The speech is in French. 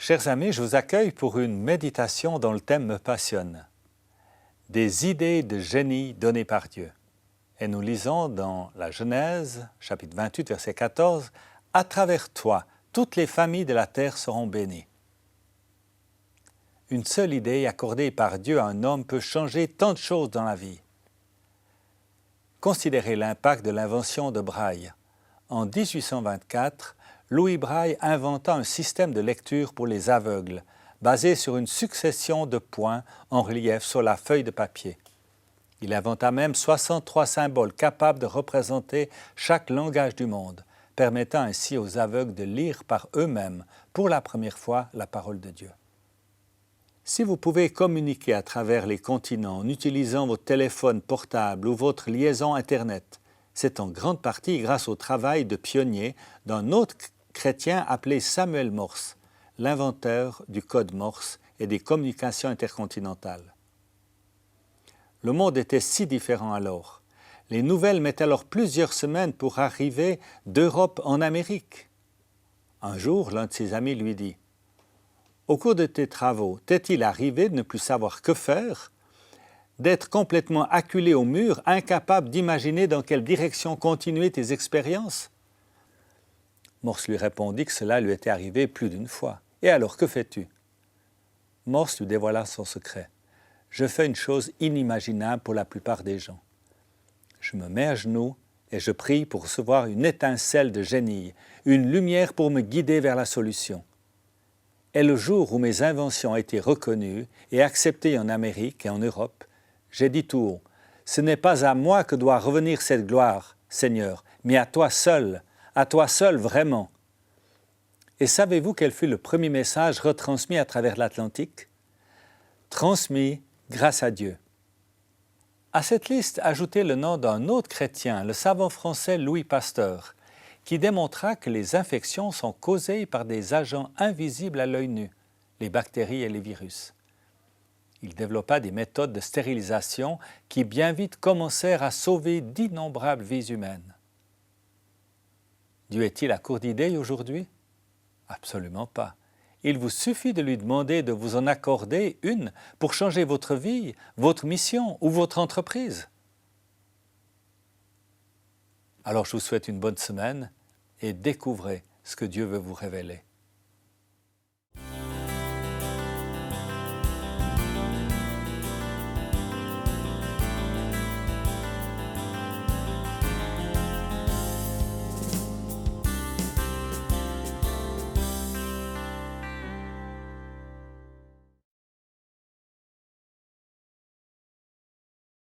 Chers amis, je vous accueille pour une méditation dont le thème me passionne. Des idées de génie données par Dieu. Et nous lisons dans la Genèse, chapitre 28, verset 14, « À travers toi, toutes les familles de la terre seront bénies. » Une seule idée accordée par Dieu à un homme peut changer tant de choses dans la vie. Considérez l'impact de l'invention de Braille. En 1824, Louis Braille inventa un système de lecture pour les aveugles, basé sur une succession de points en relief sur la feuille de papier. Il inventa même 63 symboles capables de représenter chaque langage du monde, permettant ainsi aux aveugles de lire par eux-mêmes, pour la première fois, la parole de Dieu. Si vous pouvez communiquer à travers les continents en utilisant votre téléphone portable ou votre liaison Internet, c'est en grande partie grâce au travail de pionnier d'un autre chrétien appelé Samuel Morse, l'inventeur du code Morse et des communications intercontinentales. Le monde était si différent alors. Les nouvelles mettaient alors plusieurs semaines pour arriver d'Europe en Amérique. Un jour, l'un de ses amis lui dit « Au cours de tes travaux, t'est-il arrivé de ne plus savoir que faire, d'être complètement acculé au mur, incapable d'imaginer dans quelle direction continuer tes expériences ?» Morse lui répondit que cela lui était arrivé plus d'une fois. « Et alors, que fais-tu » Morse lui dévoila son secret. « Je fais une chose inimaginable pour la plupart des gens. Je me mets à genoux et je prie pour recevoir une étincelle de génie, une lumière pour me guider vers la solution. Et le jour où mes inventions ont été reconnues et acceptées en Amérique et en Europe, j'ai dit tout haut, « Ce n'est pas à moi que doit revenir cette gloire, Seigneur, mais à toi seul vraiment. » Et savez-vous quel fut le premier message retransmis à travers l'Atlantique? Transmis grâce à Dieu. À cette liste, ajoutez le nom d'un autre chrétien, le savant français Louis Pasteur, qui démontra que les infections sont causées par des agents invisibles à l'œil nu, les bactéries et les virus. Il développa des méthodes de stérilisation qui bien vite commencèrent à sauver d'innombrables vies humaines. Dieu est-il à court d'idées aujourd'hui? Absolument pas. Il vous suffit de lui demander de vous en accorder une pour changer votre vie, votre mission ou votre entreprise. Alors je vous souhaite une bonne semaine et découvrez ce que Dieu veut vous révéler.